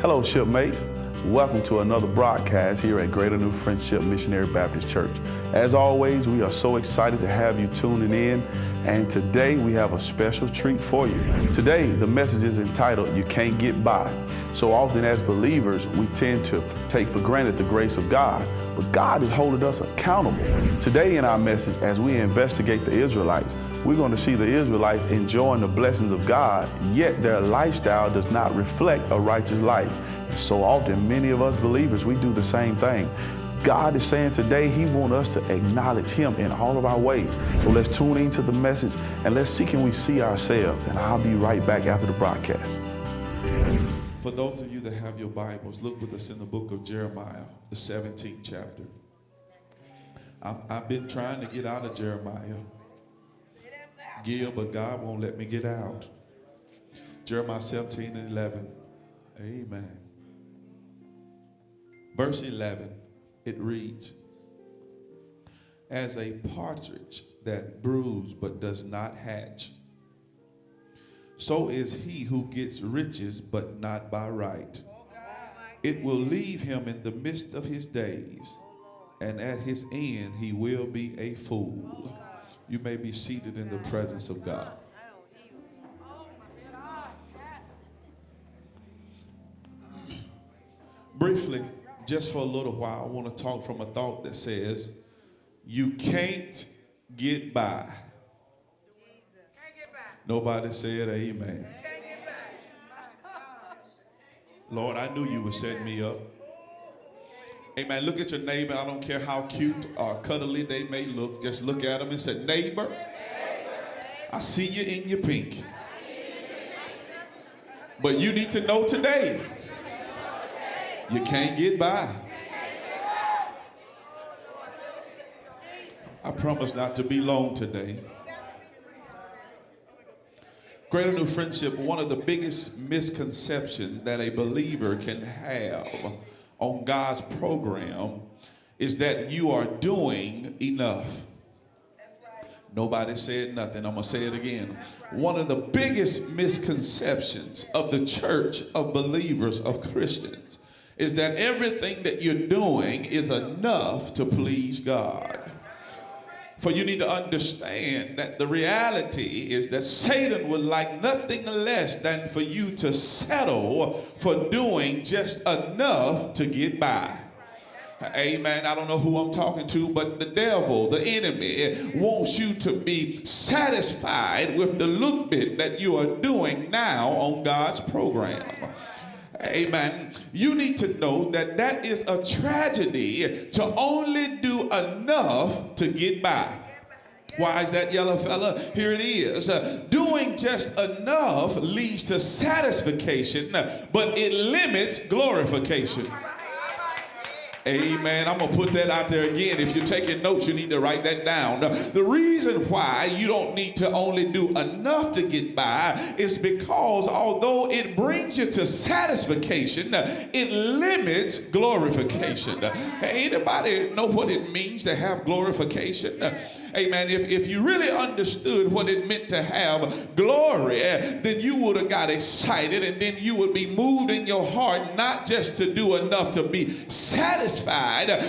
Hello, shipmates. Welcome to another broadcast here at Greater New Friendship Missionary Baptist Church. As always, we are so excited to have you tuning in, and today we have a special treat for you. Today, the message is entitled, You Can't Get By. So often as believers, we tend to take for granted the grace of God, but God is holding us accountable. Today in our message, as we investigate the Israelites, we're going to see the Israelites enjoying the blessings of God, yet their lifestyle does not reflect a righteous life. And so often, many of us believers, we do the same thing. God is saying today He wants us to acknowledge Him in all of our ways. So let's tune into the message and let's see can we see ourselves. And I'll be right back after the broadcast. For those of you that have your Bibles, look with us in the book of Jeremiah, the 17th chapter. I've been trying to get out of Jeremiah. But God won't let me get out. Jeremiah 17 and 11. Amen. Verse 11, it reads, As a partridge that broods but does not hatch, so is he who gets riches but not by right. It will leave him in the midst of his days, and at his end he will be a fool. You may be seated in the presence of God. Briefly, just for a little while, I want to talk from a thought that says, you can't get by. Nobody said amen. Lord, I knew you would set me up. Amen. Look at your neighbor. I don't care how cute or cuddly they may look. Just look at them and say, neighbor, I see you in your pink. But you need to know today, you can't get by. I promise not to be long today. Greater New Friendship, one of the biggest misconceptions that a believer can have on God's program is that you are doing enough. Nobody said nothing. I'm going to say it again. One of the biggest misconceptions of the church of believers, of Christians, is that everything that you're doing is enough to please God. For you need to understand that the reality is that Satan would like nothing less than for you to settle for doing just enough to get by. Amen. I don't know who I'm talking to, but the devil, the enemy, wants you to be satisfied with the little bit that you are doing now on God's program. Amen. You need to know that that is a tragedy to only do enough to get by. Why is that, yellow fella? Here it is. Doing just enough leads to satisfaction, but it limits glorification. Amen. I'm going to put that out there again. If you're taking notes, you need to write that down. The reason why you don't need to only do enough to get by is because although it brings you to satisfaction, it limits glorification. Anybody know what it means to have glorification? Amen. If you really understood what it meant to have glory, then you would have got excited, and then you would be moved in your heart not just to do enough to be satisfied,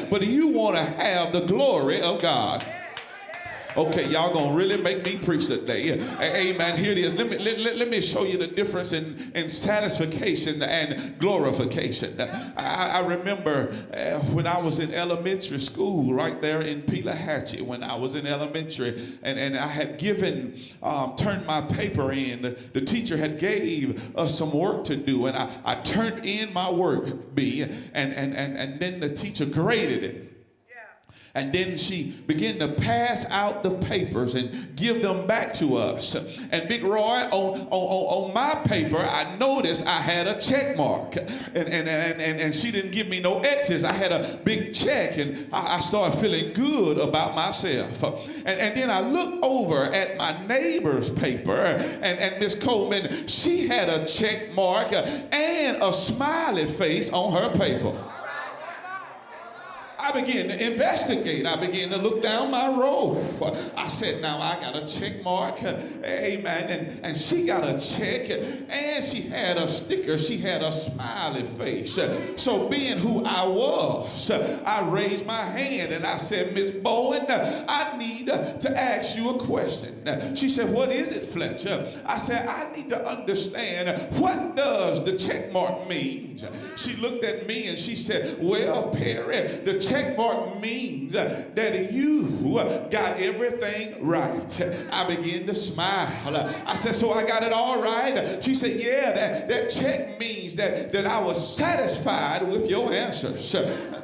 but you want to have the glory of God. Okay, y'all gonna really make me preach today. Amen. Here it is. Let me show you the difference in satisfaction and glorification. I remember when I was in elementary school, right there in Pelahatchie, when I was in elementary, and I had turned my paper in. The teacher had gave us some work to do, and I turned in my work, B, and then the teacher graded it. And then she began to pass out the papers and give them back to us. And Big Roy, on my paper, I noticed I had a check mark. And she didn't give me no X's. I had a big check, and I started feeling good about myself. And then I looked over at my neighbor's paper, and Miss Coleman, she had a check mark and a smiley face on her paper. I began to investigate. I began to look down my row. I said, now I got a check mark. Amen. And she got a check. And she had a sticker. She had a smiley face. So being who I was, I raised my hand and I said, Miss Bowen, I need to ask you a question. She said, what is it, Fletcher? I said, I need to understand, what does the check mark mean? She looked at me and she said, well, Perry, the check mark means that you got everything right. I began to smile. I said, so I got it all right? She said, yeah, that check means that I was satisfied with your answers.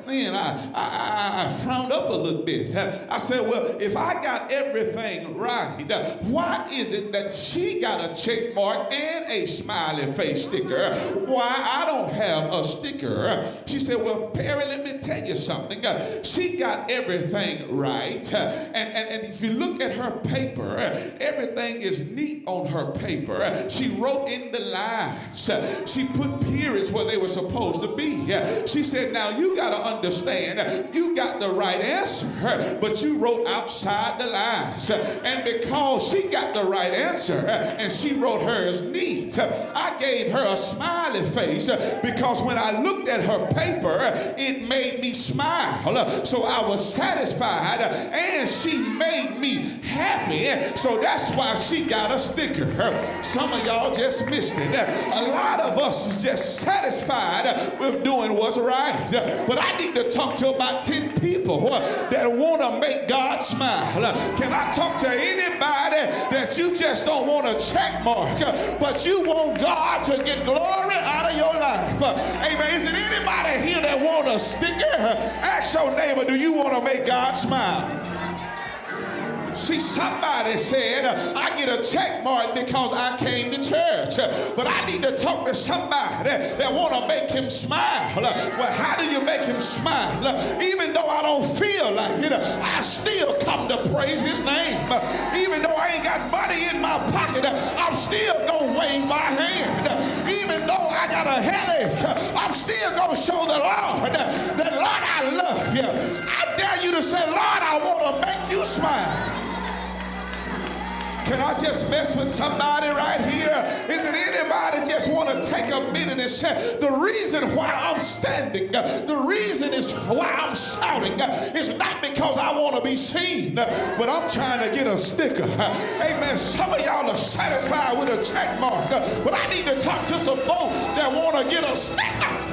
Then I frowned up a little bit. I said, well, if I got everything right, why is it that she got a check mark and a smiley face sticker? Why I don't have a sticker? She said, well, Perry, let me tell you something. She got everything right. And if you look at her paper, everything is neat on her paper. She wrote in the lines. She put periods where they were supposed to be. She said, now you got to understand, you got the right answer, but you wrote outside the lines. And because she got the right answer and she wrote hers neat, I gave her a smiley face because when I looked at her paper, it made me smile. So I was satisfied and she made me happy. So that's why she got a sticker. Some of y'all just missed it. A lot of us is just satisfied with doing what's right. But I need to talk to about 10 people that want to make God smile. Can I talk to anybody that you just don't want a check mark, but you want God to get glory out of your life? Amen. Is it anybody here that want a sticker? Ask your neighbor, do you want to make God smile? See, somebody said, I get a check mark because I came to church. But I need to talk to somebody that want to make him smile. Well, how do you make him smile? Even though I don't feel like it, I still come to praise his name. Even though I ain't got money in my pocket, I'm still going to wave my hand. Even though I got a headache, I'm still going to show the Lord that, Lord, I love you. I dare you to say, Lord, I want to make you smile. Can I just mess with somebody right here? Is it anybody just want to take a minute and say, the reason why I'm standing, the reason is why I'm shouting, is not because I want to be seen, but I'm trying to get a sticker. Amen. Some of y'all are satisfied with a check mark, but I need to talk to some folk that want to get a sticker.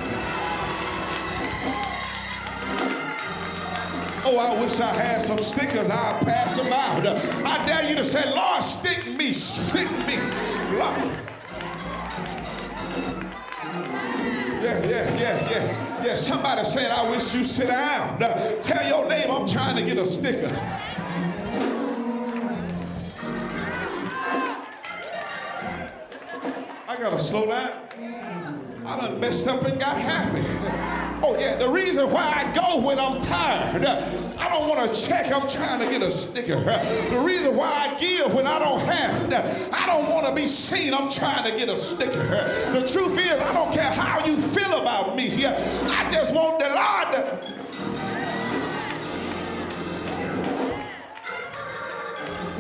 Oh, I wish I had some stickers. I'll pass them out. I dare you to say, Lord, stick me. Lord. Yeah. Somebody saying, I wish you sit down. Tell your neighbor, I'm trying to get a sticker. I got to slow down. I done messed up and got happy. Oh, yeah, the reason why I go when I'm tired, I don't want to check, I'm trying to get a sticker. The reason why I give when I don't have it, I don't want to be seen, I'm trying to get a sticker. The truth is, I don't care how you feel about me, I just want the Lord to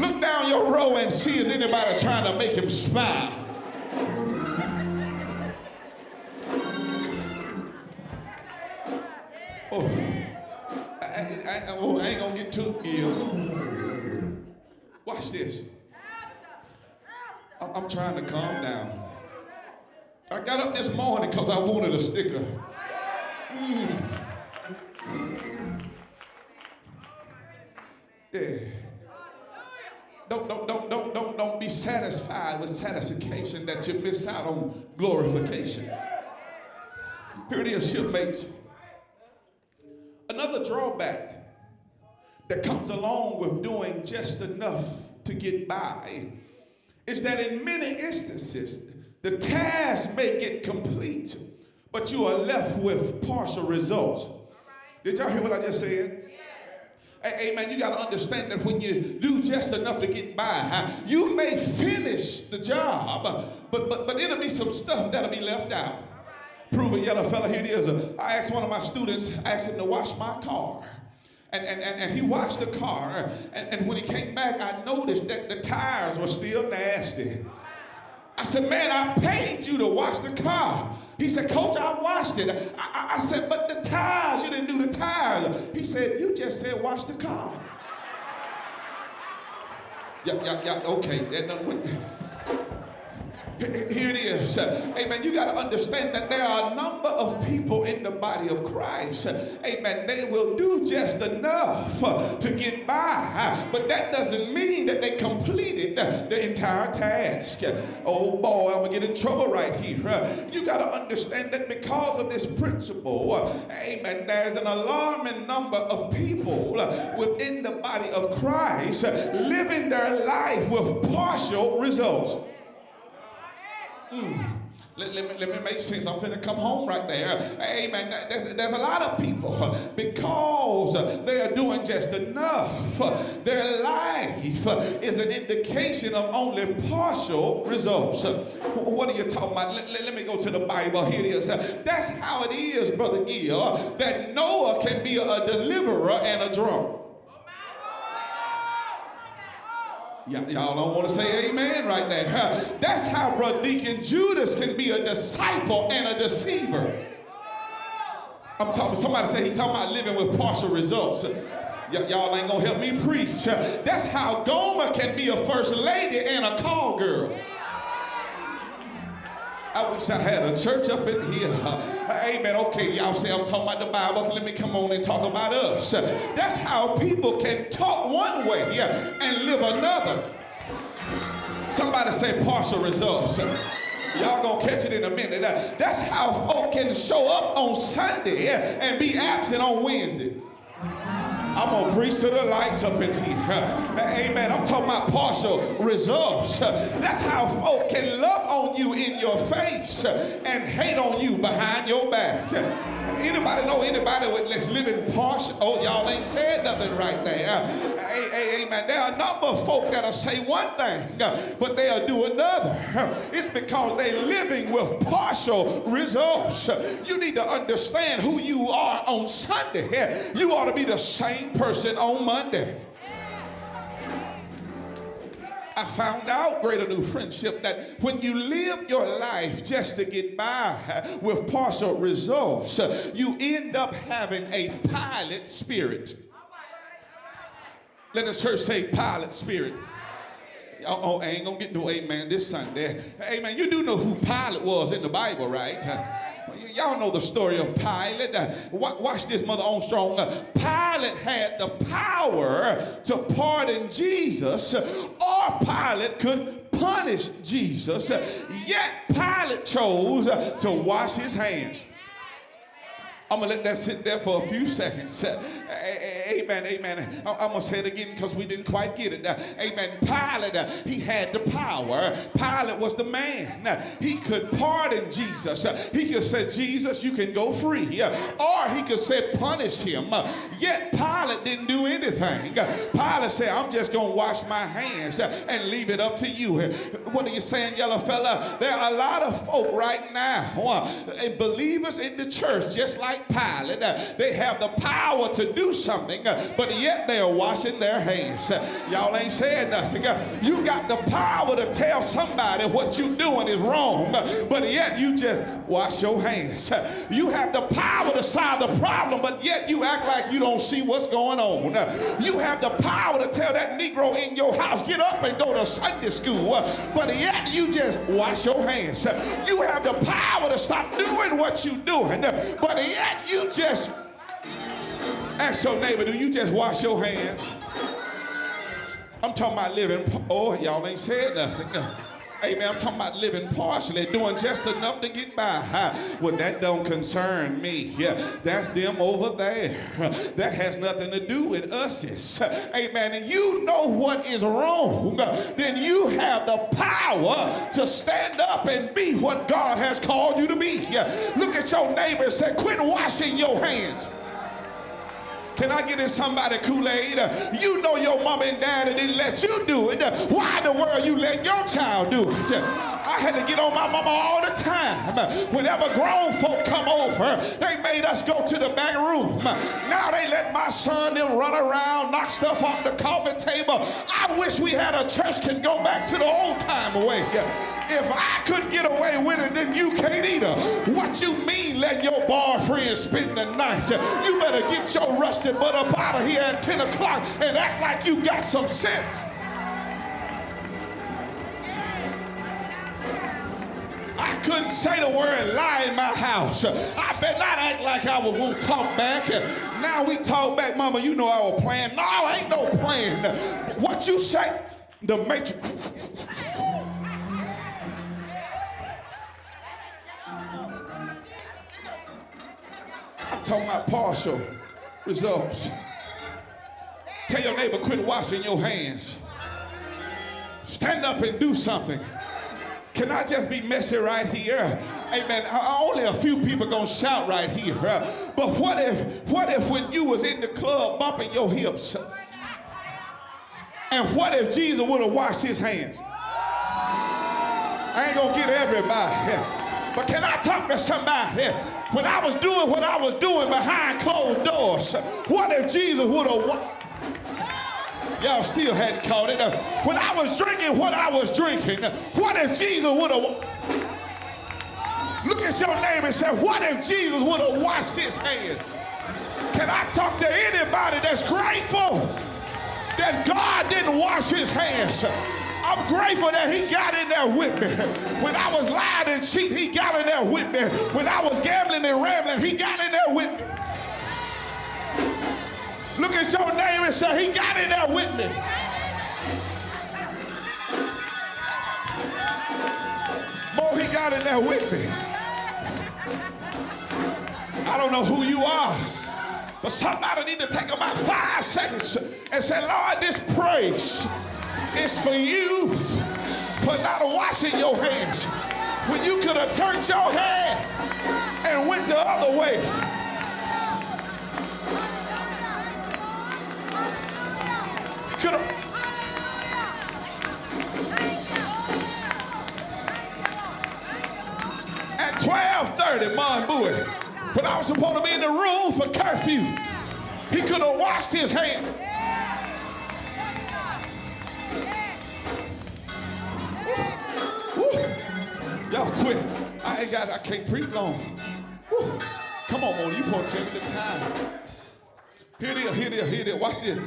look down your row and see is anybody trying to make him smile. Oh, I ain't gonna get too ill. Watch this. I'm trying to calm down. I got up this morning because I wanted a sticker. Yeah. Don't be satisfied with satisfaction that you miss out on glorification. Here it is, shipmates. Another drawback that comes along with doing just enough to get by is that in many instances, the task may get complete, but you are left with partial results. Did y'all hear what I just said? Amen. You got to understand that when you do just enough to get by, you may finish the job, but it'll be some stuff that'll be left out. Proven yellow fella, here it is. I asked one of my students, I asked him to wash my car. And he washed the car, and when he came back, I noticed that the tires were still nasty. I said, man, I paid you to wash the car. He said, Coach, I washed it. I said, but the tires, you didn't do the tires. He said, you just said wash the car. Yeah, okay. Here it is. Amen. You got to understand that there are a number of people in the body of Christ. Amen. They will do just enough to get by, but that doesn't mean that they completed the entire task. Oh boy, I'm going to get in trouble right here. You got to understand that because of this principle, amen, there's an alarming number of people within the body of Christ living their life with partial results. Let me make sense. I'm finna come home right there. Amen. There's a lot of people, because they are doing just enough, their life is an indication of only partial results. What are you talking about? Let me go to the Bible. Here it is. That's how it is, Brother Gill, that Noah can be a deliverer and a drunk. Y'all don't want to say amen right there. That's how Brother Deacon Judas can be a disciple and a deceiver. I'm talking, somebody say he talking about living with partial results. Y'all ain't gonna help me preach. That's how Gomer can be a first lady and a call girl. I wish I had a church up in here. Amen. Okay, y'all say I'm talking about the Bible. Let me come on and talk about us. That's how people can talk one way and live another. Somebody say partial results. Y'all gonna catch it in a minute. That's how folk can show up on Sunday and be absent on Wednesday. I'm gonna preach to the lights up in here. Amen. I'm talking about partial results. That's how folk can love on you in your face and hate on you behind your back. Anybody know anybody that's living partial? Oh, y'all ain't said nothing right there. Amen. There are a number of folk that'll say one thing, but they'll do another. It's because they're living with partial results. You need to understand who you are on Sunday. You ought to be the same person on Monday. I found out, Greater New Friendship, that when you live your life just to get by with partial results, you end up having a pilot spirit. Let the church say pilot spirit. Oh, I ain't gonna get no amen this Sunday. Amen. You do know who Pilate was in the Bible, right? Y'all know the story of Pilate. Watch this, Mother Armstrong. Pilate had the power to pardon Jesus, or Pilate could punish Jesus. Yet Pilate chose to wash his hands. I'm going to let that sit there for a few seconds. Amen, amen. I'm going to say it again because we didn't quite get it. Amen. Pilate, he had the power. Pilate was the man. He could pardon Jesus. He could say, Jesus, you can go free. Or he could say, punish him. Yet Pilate didn't do anything. Pilate said, I'm just going to wash my hands and leave it up to you. What are you saying, yellow fella? There are a lot of folk right now, believers in the church, just like Pilate, they have the power to do something, but yet they are washing their hands. Y'all ain't saying nothing. You got the power to tell somebody what you're doing is wrong, but yet you just wash your hands. You have the power to solve the problem, but yet you act like you don't see what's going on. You have the power to tell that Negro in your house, get up and go to Sunday school, but yet you just wash your hands. You have the power to stop doing what you're doing, but yet you just ask your neighbor, do you just wash your hands? I'm talking about living, oh, y'all ain't said nothing. Amen. I'm talking about living partially, doing just enough to get by. Well, that don't concern me. That's them over there. That has nothing to do with us. Amen. And you know what is wrong, then you have the power to stand up and be what God has called you to be. Look at your neighbor and say, quit washing your hands. Can I get in somebody Kool-Aid? You know your mama and daddy didn't let you do it. Why in the world you let your child do it? I had to get on my mama all the time. Whenever grown folk come over, they made us go to the back room. Now they let my son them run around, knock stuff off the coffee table. I wish we had a church can go back to the old time way. If I could get away with it, then you can't either. What you mean let your boyfriend spend the night? You better get your rusted butt up out of here at 10 o'clock and act like you got some sense. I couldn't say the word lie in my house. I better not act like I won't talk back. Now we talk back, mama, you know I was playing. No, ain't no playing. What you say? The matrix. I'm talking about partial results. Tell your neighbor, quit washing your hands. Stand up and do something. Can I just be messy right here? Amen. Only a few people gonna shout right here. But what if when you was in the club bumping your hips, and what if Jesus would have washed his hands? I ain't gonna get everybody. But can I talk to somebody? When I was doing what I was doing behind closed doors, what if Jesus would have Y'all still hadn't caught it. When I was drinking what I was drinking, what if Jesus would have... Look at your neighbor and say, what if Jesus would have washed his hands? Can I talk to anybody that's grateful that God didn't wash his hands? I'm grateful that he got in there with me. When I was lying and cheating, he got in there with me. When I was gambling and rambling, he got in there with me. Look at your neighbor and say, he got in there with me. Boy, he got in there with me. I don't know who you are, but somebody need to take about 5 seconds and say, Lord, this praise is for you for not washing your hands when you could have turned your head and went the other way. Could have. At 12:30, Mon Bowie, when I was supposed to be in the room for curfew, he could have washed his hands. Y'all quit. I can't preach long. Woo. Come on, Mona, you supposed to tell me the time. Here it is. Watch this.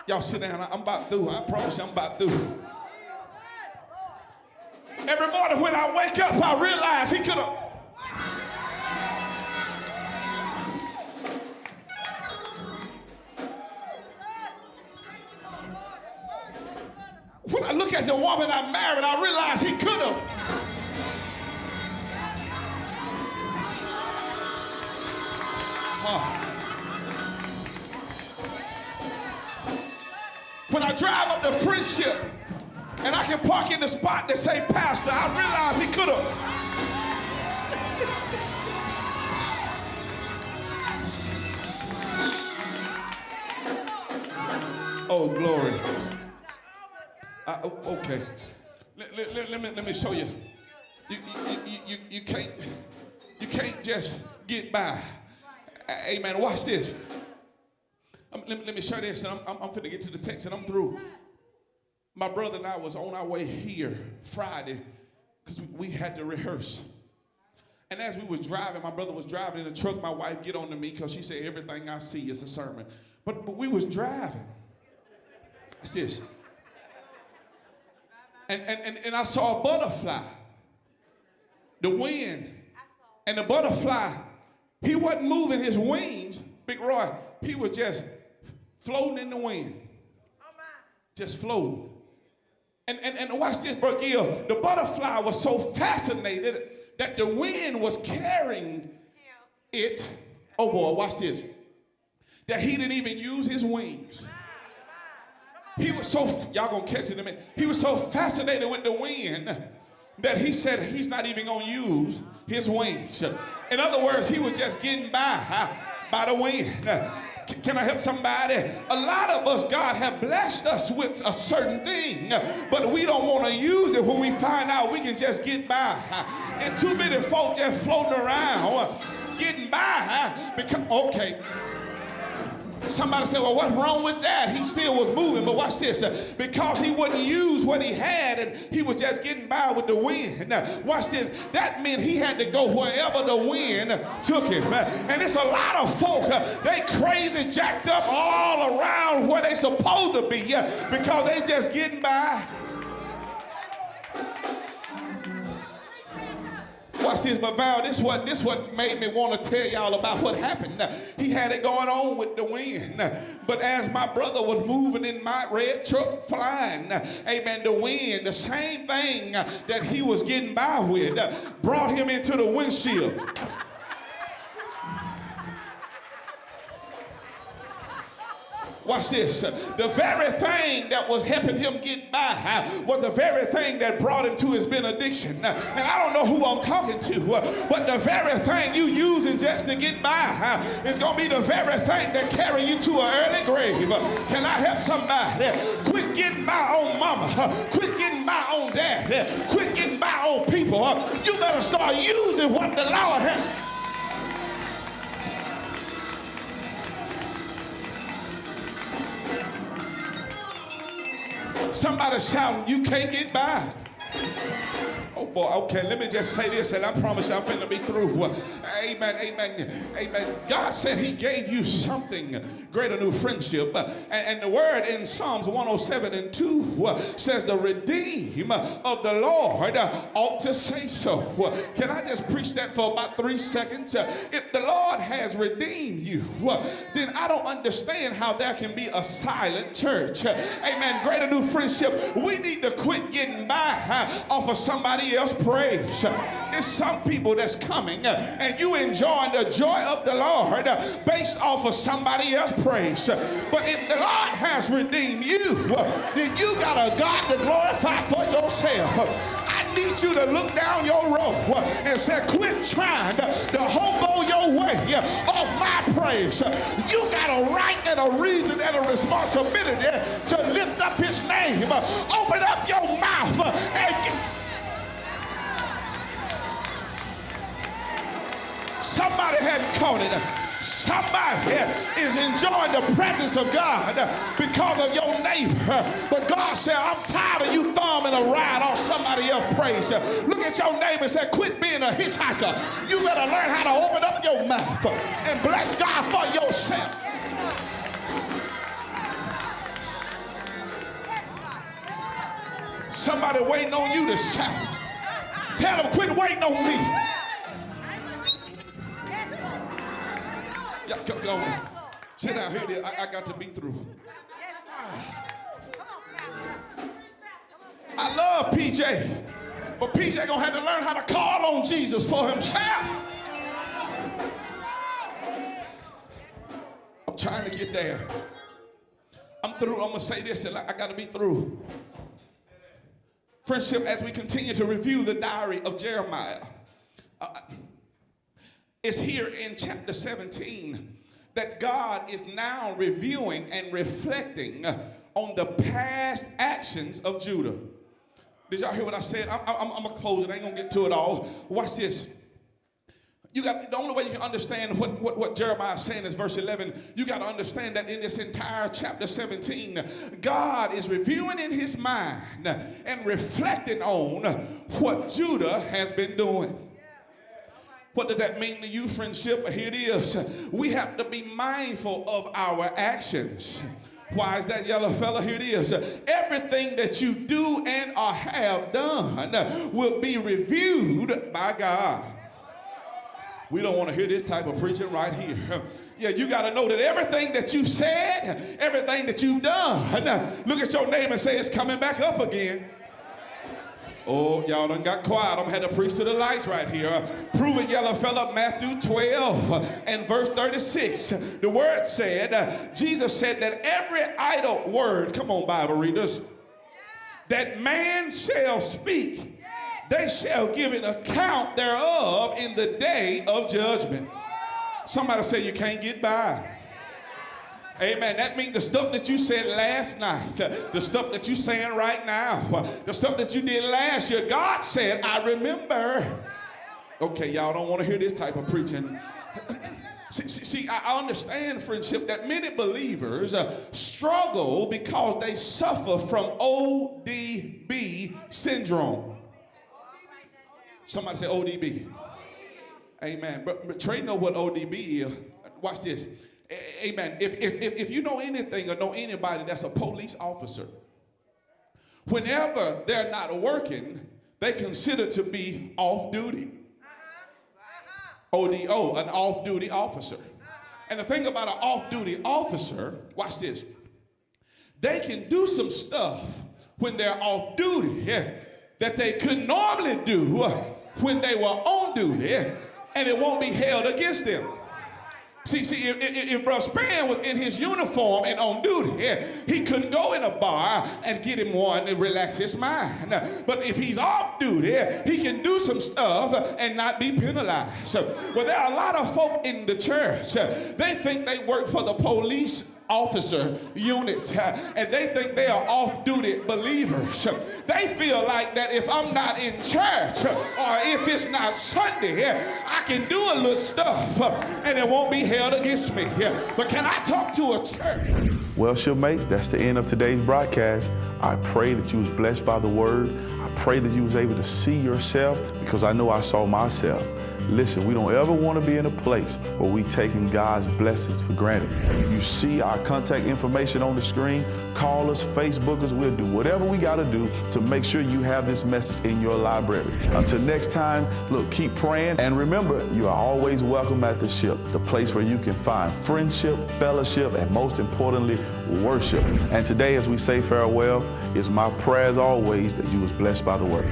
Y'all sit down. I'm about through. I promise you I'm about through. Every morning when I wake up, I realize he could have. When I look at the woman I married, I realize he could have. When I drive up to Friendship and I can park in the spot that say pastor, I realize he could have. Oh, glory. Okay. Let me show you. You can't just get by. Amen. Watch this. Let me show this, and I'm finna get to the text, and I'm through. My brother and I was on our way here Friday because we had to rehearse. And as we was driving, my brother was driving in the truck. My wife get on to me because she said everything I see is a sermon. But we was driving. Watch this. And I saw a butterfly. The wind. And the butterfly, he wasn't moving his wings, Big Roy. He was just floating in the wind. Just floating. And watch this, Brother Gill. The butterfly was so fascinated that the wind was carrying it. Oh boy, watch this. That he didn't even use his wings. He was so, y'all gonna catch it in a minute. He was so fascinated with the wind that he said he's not even gonna use his wings. In other words, he was just getting by the wind. Can I help somebody? A lot of us, God have blessed us with a certain thing, but we don't want to use it when we find out we can just get by. And too many folk just floating around getting by because, okay. Somebody said, well, what's wrong with that? He still was moving, but watch this. Because he wouldn't use what he had and he was just getting by with the wind. Now, watch this. That meant he had to go wherever the wind took him. And it's a lot of folk, they crazy jacked up all around where they supposed to be because they just getting by. Watch this, but Val, this what made me want to tell y'all about what happened. He had it going on with the wind. But as my brother was moving in my red truck flying, amen, the wind, the same thing that he was getting by with, brought him into the windshield. Watch this. The very thing that was helping him get by was the very thing that brought him to his benediction. And I don't know who I'm talking to, but the very thing you using just to get by is going to be the very thing that carry you to an early grave. Can I help somebody? Quit getting by on mama. Quit getting by on dad. Quit getting by on people. You better start using what the Lord has. Somebody shouting, you can't get by. Oh boy, okay, let me just say this and I promise you I'm finna be through. Amen, amen, amen. God said he gave you something, greater new friendship. And the word in Psalms 107:2 says the redeem of the Lord ought to say so. Can I just preach that for about 3 seconds? If the Lord has redeemed you, then I don't understand how there can be a silent church. Amen, greater new friendship. We need to quit getting by off of somebody else's praise. There's some people that's coming and you enjoying the joy of the Lord based off of somebody else's praise. But if the Lord has redeemed you, then you got a God to glorify for yourself. I need you to look down your row and say, quit trying to hobo your way off my praise. You got a right and a reason and a responsibility to lift up his name. Open up your mouth and get. Somebody hadn't caught it. Somebody is enjoying the presence of God because of your neighbor. But God said, I'm tired of you thumbing a ride on somebody else's praise. Look at your neighbor and say, quit being a hitchhiker. You better learn how to open up your mouth and bless God for yourself. Somebody waiting on you to shout. Tell them, quit waiting on me. Go. Sit down here. I got to be through. I love PJ, but PJ gonna have to learn how to call on Jesus for himself. I'm trying to get there. I'm through. I'm gonna say this, and I got to be through. Friendship, as we continue to review the diary of Jeremiah, it's here in chapter 17 that God is now reviewing and reflecting on the past actions of Judah. Did y'all hear what I said? I'm gonna close it. I ain't gonna get to it all. Watch this. You got the only way you can understand what Jeremiah is saying is verse 11. You got to understand that in this entire chapter 17, God is reviewing in his mind and reflecting on what Judah has been doing. What does that mean to you, friendship? Here it is. We have to be mindful of our actions. Why is that, yellow fella? Here it is. Everything that you do and or have done will be reviewed by God. We don't want to hear this type of preaching right here. Yeah, you got to know that everything that you said, everything that you've done, look at your neighbor and say it's coming back up again. Oh, y'all done got quiet. I'm going to have to preach to the lights right here. Prove it, yellow fella. Matthew 12 and verse 36. The word said, Jesus said that every idle word, come on, Bible readers, that man shall speak, they shall give an account thereof in the day of judgment. Somebody say you can't get by. Amen. That means the stuff that you said last night, the stuff that you're saying right now, the stuff that you did last year, God said, I remember. Okay, y'all don't want to hear this type of preaching. See, I understand, friendship, that many believers struggle because they suffer from ODB syndrome. Somebody say ODB. Amen. But Trey know what ODB is. Watch this. Amen. If you know anything or know anybody that's a police officer, whenever they're not working, they consider to be off duty. ODO, an off-duty officer. And the thing about an off-duty officer, watch this, they can do some stuff when they're off duty that they could normally do when they were on duty, and it won't be held against them. See, if Brother Span was in his uniform and on duty, he couldn't go in a bar and get him one and relax his mind. But if he's off duty, he can do some stuff and not be penalized. Well, there are a lot of folk in the church. They think they work for the police officer unit, and they think they are off-duty believers. They feel like that if I'm not in church or if it's not Sunday, I can do a little stuff and it won't be held against me. But can I talk to a church? Well, shipmates, that's the end of today's broadcast. I pray that you was blessed by the word. I pray that you was able to see yourself, because I know I saw myself. Listen, we don't ever want to be in a place where we taking God's blessings for granted. You see our contact information on the screen. Call us, Facebook us. We'll do whatever we got to do to make sure you have this message in your library. Until next time, look, keep praying. And remember, you are always welcome at the ship, the place where you can find friendship, fellowship, and most importantly, worship. And today, as we say farewell, it's my prayer as always that you was blessed by the word.